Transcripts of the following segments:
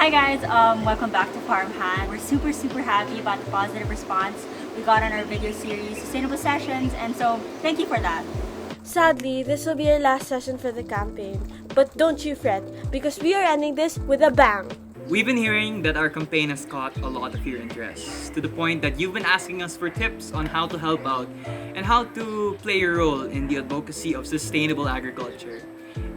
Hi guys, welcome back to Farmhand. We're super happy about the positive response we got on our video series, Sustainable Sessions, and so thank you for that. Sadly, this will be our last session for the campaign, but don't you fret, because we are ending this with a bang! We've been hearing that our campaign has caught a lot of your interest, to the point that you've been asking us for tips on how to help out and how to play your role in the advocacy of sustainable agriculture.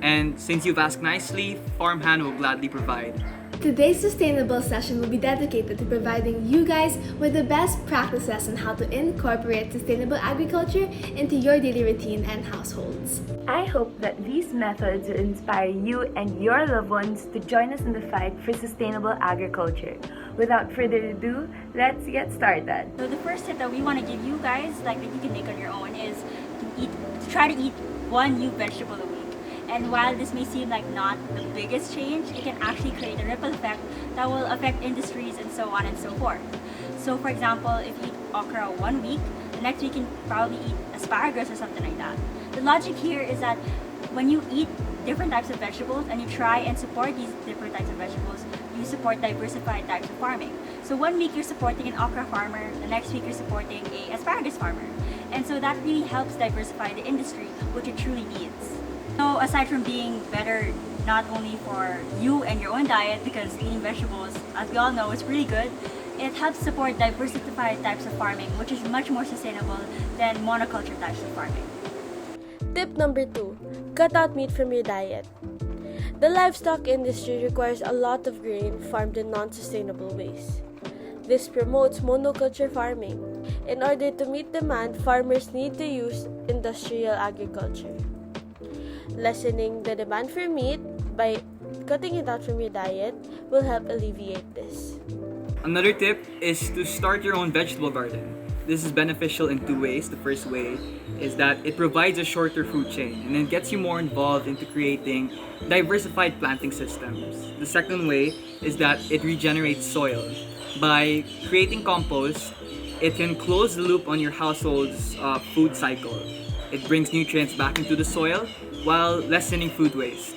And since you've asked nicely, Farmhand will gladly provide. Today's sustainable session will be dedicated to providing you guys with the best practices on how to incorporate sustainable agriculture into your daily routine and households. I hope that these methods will inspire you and your loved ones to join us in the fight for sustainable agriculture. Without further ado, let's get started. So the first tip that we want to give you guys, that you can make on your own, is to try to eat one new vegetable a week. And while this may seem like not the biggest change, it can actually create a ripple effect that will affect industries and so on and so forth. So for example, if you eat okra 1 week, the next week you can probably eat asparagus or something like that. The logic here is that when you eat different types of vegetables and you try and support these different types of vegetables, you support diversified types of farming. So 1 week you're supporting an okra farmer, the next week you're supporting an asparagus farmer. And so that really helps diversify the industry, which it truly needs. So aside from being better not only for you and your own diet, because eating vegetables, as we all know, is really good, it helps support diversified types of farming, which is much more sustainable than monoculture types of farming. Tip number 2. Cut out meat from your diet. The livestock industry requires a lot of grain farmed in non-sustainable ways. This promotes monoculture farming. In order to meet demand, farmers need to use industrial agriculture. Lessening the demand for meat by cutting it out from your diet will help alleviate this. Another tip is to start your own vegetable garden. This is beneficial in 2 ways. The first way is that it provides a shorter food chain and it gets you more involved into creating diversified planting systems. The second way is that it regenerates soil. By creating compost, it can close the loop on your household's food cycle. It brings nutrients back into the soil while lessening food waste.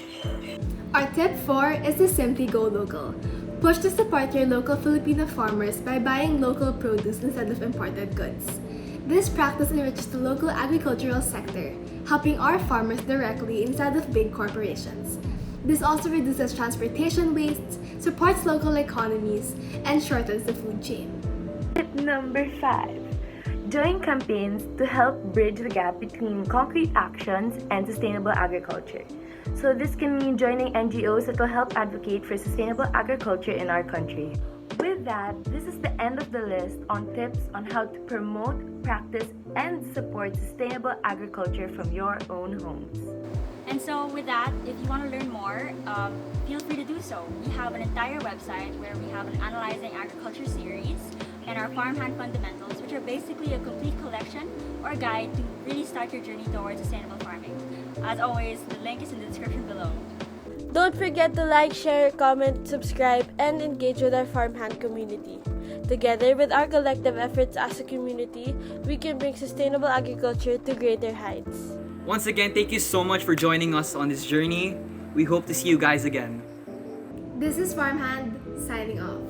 Our tip 4 is to simply go local. Push to support your local Filipino farmers by buying local produce instead of imported goods. This practice enriches the local agricultural sector, helping our farmers directly instead of big corporations. This also reduces transportation wastes, supports local economies, and shortens the food chain. Tip number 5. Join campaigns to help bridge the gap between concrete actions and sustainable agriculture. So this can mean joining NGOs that will help advocate for sustainable agriculture in our country. With that, this is the end of the list on tips on how to promote, practice, and support sustainable agriculture from your own homes. And so with that, if you want to learn more, feel free to do so. We have an entire website where we have an Analyzing Agriculture series and our Farmhand Fundamentals, which are basically a complete collection or guide to really start your journey towards sustainable farming. As always, the link is in the description below. Don't forget to like, share, comment, subscribe, and engage with our Farmhand community. Together with our collective efforts as a community, we can bring sustainable agriculture to greater heights. Once again, thank you so much for joining us on this journey. We hope to see you guys again. This is Farmhand signing off.